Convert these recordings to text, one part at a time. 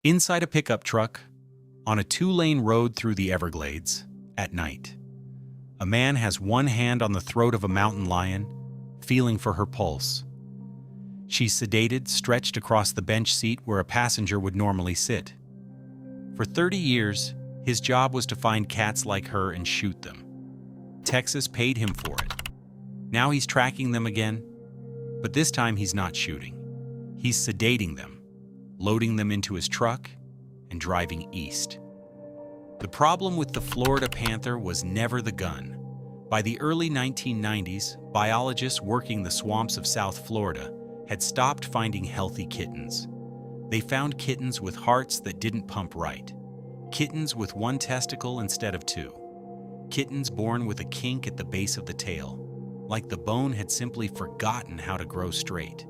Inside a pickup truck, on a 2-lane road through the Everglades, at night. A man has one hand on the throat of a mountain lion, feeling for her pulse. She's sedated, stretched across the bench seat where a passenger would normally sit. For 30 years, his job was to find cats like her and shoot them. Texas paid him for it. Now he's tracking them again, but this time he's not shooting. He's sedating them, loading them into his truck, and driving east. The problem with the Florida panther was never the gun. By the early 1990s, biologists working the swamps of South Florida had stopped finding healthy kittens. They found kittens with hearts that didn't pump right, kittens with one testicle instead of two, kittens born with a kink at the base of the tail, like the bone had simply forgotten how to grow straight.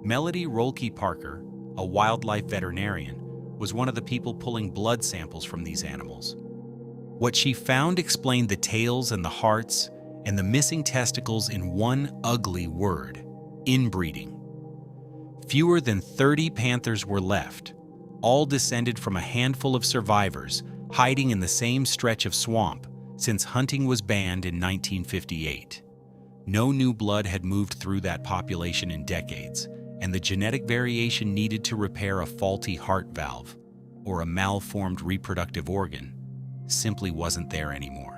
Melody Rolke Parker, a wildlife veterinarian, was one of the people pulling blood samples from these animals. What she found explained the tails and the hearts and the missing testicles in one ugly word: inbreeding. Fewer than 30 panthers were left, all descended from a handful of survivors hiding in the same stretch of swamp since hunting was banned in 1958. No new blood had moved through that population in decades, and the genetic variation needed to repair a faulty heart valve or a malformed reproductive organ simply wasn't there anymore.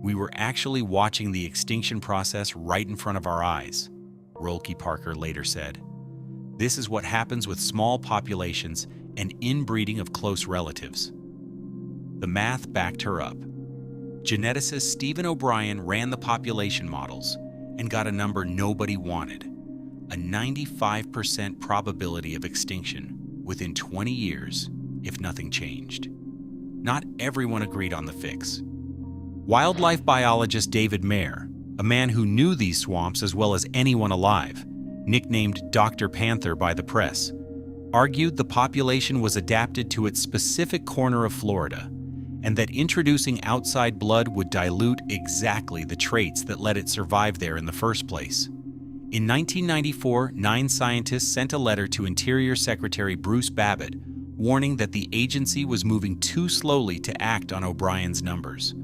We were actually watching the extinction process right in front of our eyes, Rolke Parker later said. This is what happens with small populations and inbreeding of close relatives. The math backed her up. Geneticist Stephen O'Brien ran the population models and got a number nobody wanted: a 95% probability of extinction within 20 years if nothing changed. Not everyone agreed on the fix. Wildlife biologist David Mayer, a man who knew these swamps as well as anyone alive, nicknamed Dr. Panther by the press, argued the population was adapted to its specific corner of Florida, and that introducing outside blood would dilute exactly the traits that let it survive there in the first place. In 1994, 9 scientists sent a letter to Interior Secretary Bruce Babbitt warning that the agency was moving too slowly to act on O'Brien's numbers.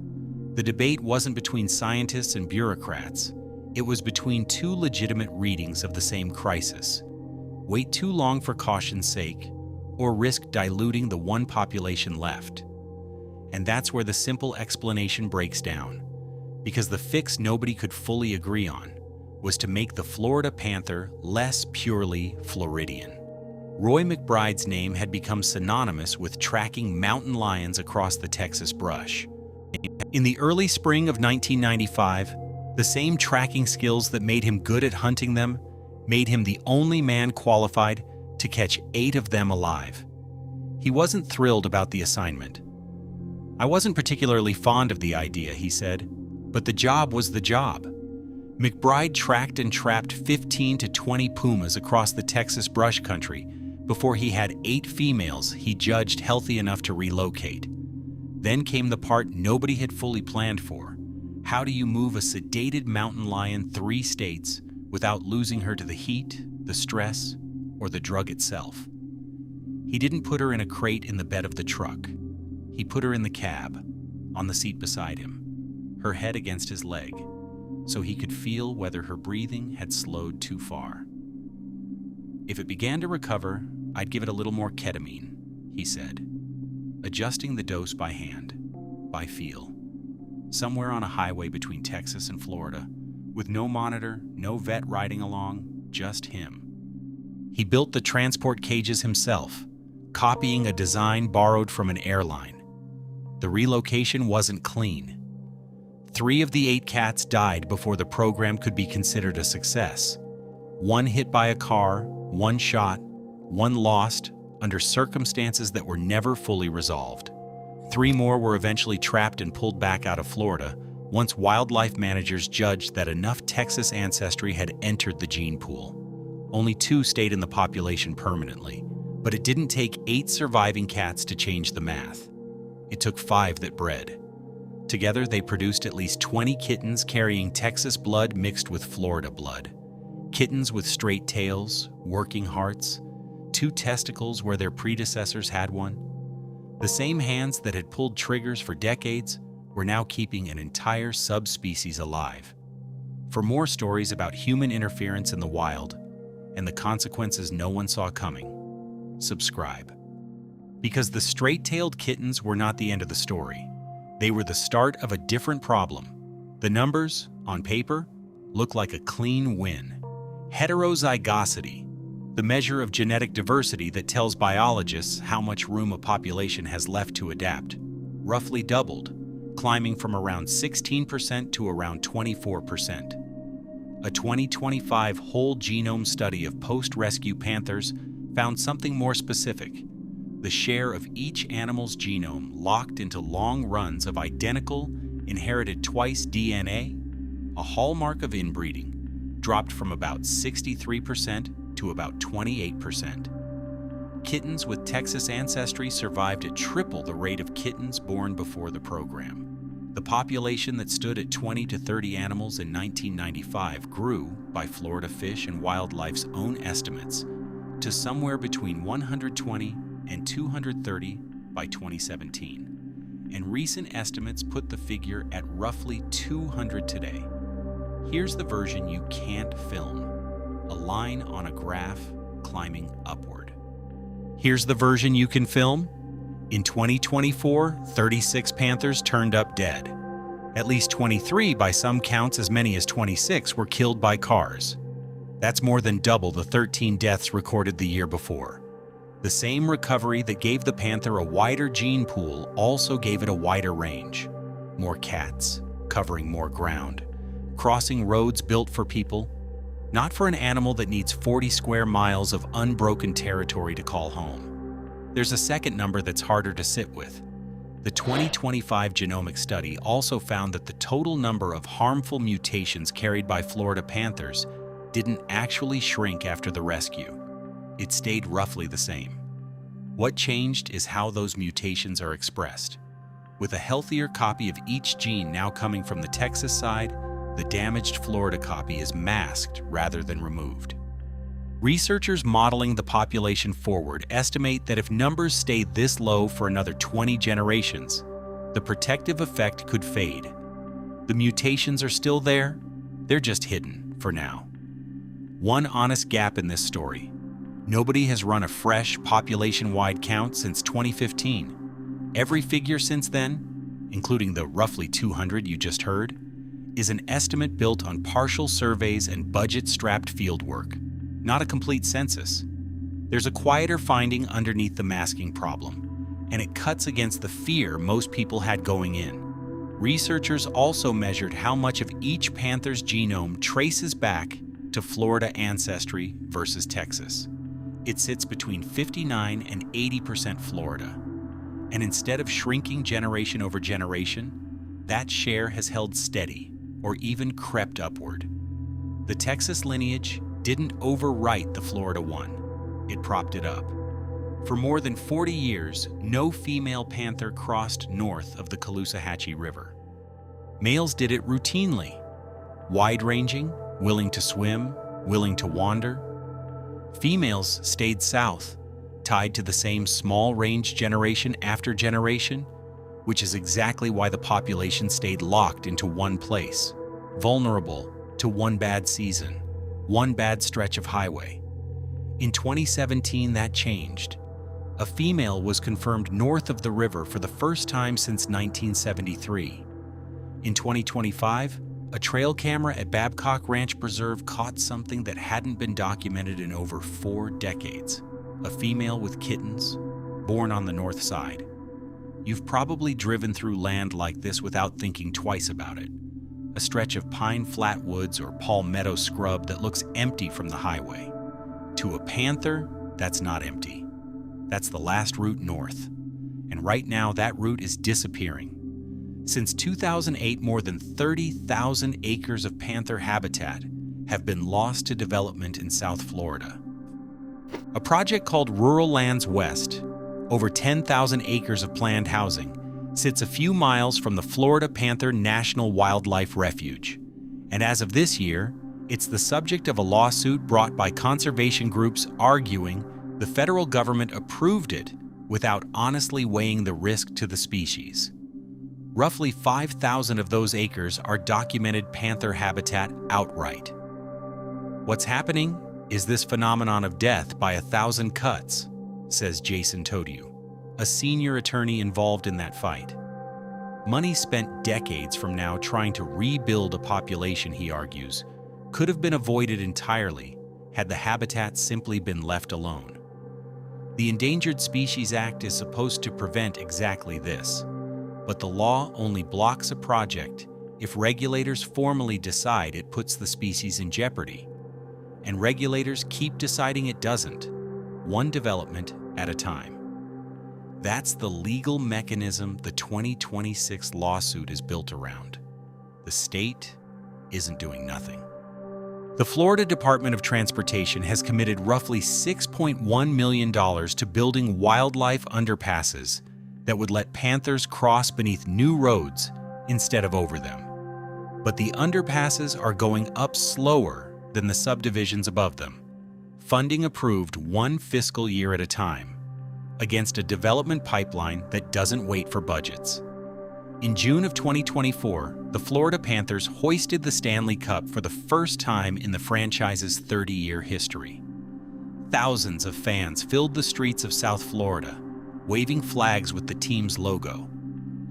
The debate wasn't between scientists and bureaucrats. It was between two legitimate readings of the same crisis. Wait too long for caution's sake, or risk diluting the one population left. And that's where the simple explanation breaks down, because the fix nobody could fully agree on was to make the Florida panther less purely Floridian. Roy McBride's name had become synonymous with tracking mountain lions across the Texas brush. In the early spring of 1995, the same tracking skills that made him good at hunting them made him the only man qualified to catch 8 of them alive. He wasn't thrilled about the assignment. "I wasn't particularly fond of the idea," he said, "but the job was the job." McBride tracked and trapped 15 to 20 pumas across the Texas brush country before he had 8 females he judged healthy enough to relocate. Then came the part nobody had fully planned for. How do you move a sedated mountain lion 3 states without losing her to the heat, the stress, or the drug itself? He didn't put her in a crate in the bed of the truck. He put her in the cab, on the seat beside him, her head against his leg, so he could feel whether her breathing had slowed too far. "If it began to recover, I'd give it a little more ketamine," he said, adjusting the dose by hand, by feel. Somewhere on a highway between Texas and Florida, with no monitor, no vet riding along, just him. He built the transport cages himself, copying a design borrowed from an airline. The relocation wasn't clean. 3 of the 8 cats died before the program could be considered a success. 1 hit by a car, 1 shot, 1 lost, under circumstances that were never fully resolved. 3 more were eventually trapped and pulled back out of Florida once wildlife managers judged that enough Texas ancestry had entered the gene pool. Only 2 stayed in the population permanently, but it didn't take 8 surviving cats to change the math. It took 5 that bred. Together, they produced at least 20 kittens carrying Texas blood mixed with Florida blood. Kittens with straight tails, working hearts, 2 testicles where their predecessors had one. The same hands that had pulled triggers for decades were now keeping an entire subspecies alive. For more stories about human interference in the wild and the consequences no one saw coming, subscribe. Because the straight-tailed kittens were not the end of the story. They were the start of a different problem. The numbers, on paper, look like a clean win. Heterozygosity, the measure of genetic diversity that tells biologists how much room a population has left to adapt, roughly doubled, climbing from around 16% to around 24%. A 2025 whole genome study of post-rescue panthers found something more specific. The share of each animal's genome locked into long runs of identical, inherited twice DNA, a hallmark of inbreeding, dropped from about 63% to about 28%. Kittens with Texas ancestry survived at triple the rate of kittens born before the program. The population that stood at 20 to 30 animals in 1995 grew, by Florida Fish and Wildlife's own estimates, to somewhere between 120 and 230 by 2017. And recent estimates put the figure at roughly 200 today. Here's the version you can't film, a line on a graph climbing upward. Here's the version you can film. In 2024, 36 panthers turned up dead. At least 23, by some counts as many as 26, were killed by cars. That's more than double the 13 deaths recorded the year before. The same recovery that gave the panther a wider gene pool also gave it a wider range. More cats, covering more ground, crossing roads built for people, not for an animal that needs 40 square miles of unbroken territory to call home. There's a second number that's harder to sit with. The 2025 genomic study also found that the total number of harmful mutations carried by Florida panthers didn't actually shrink after the rescue. It stayed roughly the same. What changed is how those mutations are expressed. With a healthier copy of each gene now coming from the Texas side, the damaged Florida copy is masked rather than removed. Researchers modeling the population forward estimate that if numbers stayed this low for another 20 generations, the protective effect could fade. The mutations are still there, they're just hidden for now. One honest gap in this story: nobody has run a fresh population-wide count since 2015. Every figure since then, including the roughly 200 you just heard, is an estimate built on partial surveys and budget-strapped fieldwork, not a complete census. There's a quieter finding underneath the masking problem, and it cuts against the fear most people had going in. Researchers also measured how much of each panther's genome traces back to Florida ancestry versus Texas. It sits between 59 and 80% Florida, and instead of shrinking generation over generation, that share has held steady or even crept upward. The Texas lineage didn't overwrite the Florida one, it propped it up. For more than 40 years, no female panther crossed north of the Caloosahatchee River. Males did it routinely, wide-ranging, willing to swim, willing to wander. Females stayed south, tied to the same small-range generation after generation, which is exactly why the population stayed locked into one place, vulnerable to one bad season, one bad stretch of highway. In 2017, that changed. A female was confirmed north of the river for the first time since 1973. In 2025, a trail camera at Babcock Ranch Preserve caught something that hadn't been documented in over 4 decades. A female with kittens, born on the north side. You've probably driven through land like this without thinking twice about it. A stretch of pine flatwoods or palmetto scrub that looks empty from the highway. To a panther, that's not empty. That's the last route north. And right now, that route is disappearing. Since 2008, more than 30,000 acres of panther habitat have been lost to development in South Florida. A project called Rural Lands West, over 10,000 acres of planned housing, sits a few miles from the Florida Panther National Wildlife Refuge. And as of this year, it's the subject of a lawsuit brought by conservation groups arguing The federal government approved it without honestly weighing the risk to the species. Roughly 5,000 of those acres are documented panther habitat outright. What's happening is this phenomenon of death by 1,000 cuts, says Jason Todiu, a senior attorney involved in that fight. Money spent decades from now trying to rebuild a population, he argues, could have been avoided entirely had the habitat simply been left alone. The Endangered Species Act is supposed to prevent exactly this, but the law only blocks a project if regulators formally decide it puts the species in jeopardy. And regulators keep deciding it doesn't, one development at a time. That's the legal mechanism the 2026 lawsuit is built around. The state isn't doing nothing. The Florida Department of Transportation has committed roughly $6.1 million to building wildlife underpasses that would let panthers cross beneath new roads instead of over them. But the underpasses are going up slower than the subdivisions above them, funding approved one fiscal year at a time, against a development pipeline that doesn't wait for budgets. In June of 2024, the Florida Panthers hoisted the Stanley Cup for the first time in the franchise's 30-year history. Thousands of fans filled the streets of South Florida, waving flags with the team's logo,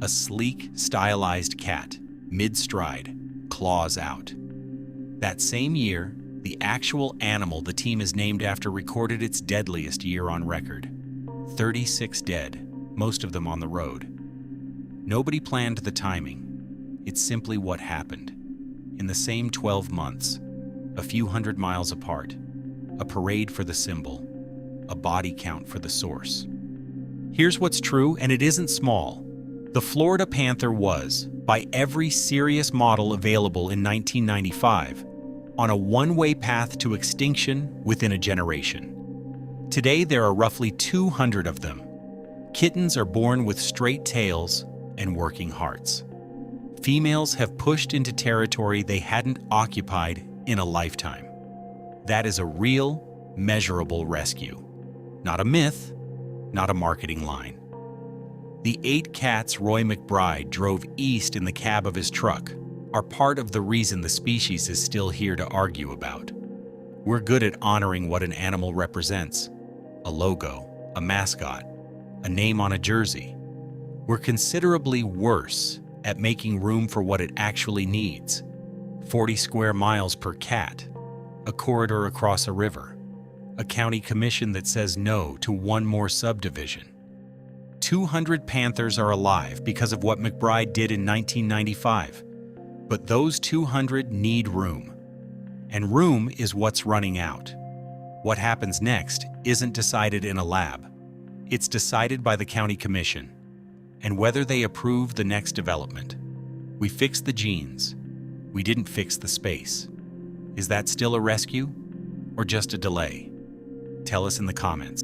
a sleek, stylized cat, mid-stride, claws out. That same year, the actual animal the team is named after recorded its deadliest year on record. 36 dead, most of them on the road. Nobody planned the timing. It's simply what happened. In the same 12 months, a few hundred miles apart, a parade for the symbol, a body count for the source. Here's what's true, and it isn't small. The Florida panther was, by every serious model available in 1995, on a one-way path to extinction within a generation. Today, there are roughly 200 of them. Kittens are born with straight tails and working hearts. Females have pushed into territory they hadn't occupied in a lifetime. That is a real, measurable rescue. Not a myth, not a marketing line. The 8 cats Roy McBride drove east in the cab of his truck are part of the reason the species is still here to argue about. We're good at honoring what an animal represents: a logo, a mascot, a name on a jersey. We're considerably worse at making room for what it actually needs: 40 square miles per cat, a corridor across a river, a county commission that says no to one more subdivision. 200 panthers are alive because of what McBride did in 1995. But those 200 need room. And room is what's running out. What happens next isn't decided in a lab. It's decided by the county commission. And whether they approve the next development. We fixed the genes. We didn't fix the space. Is that still a rescue? Or just a delay? Tell us in the comments.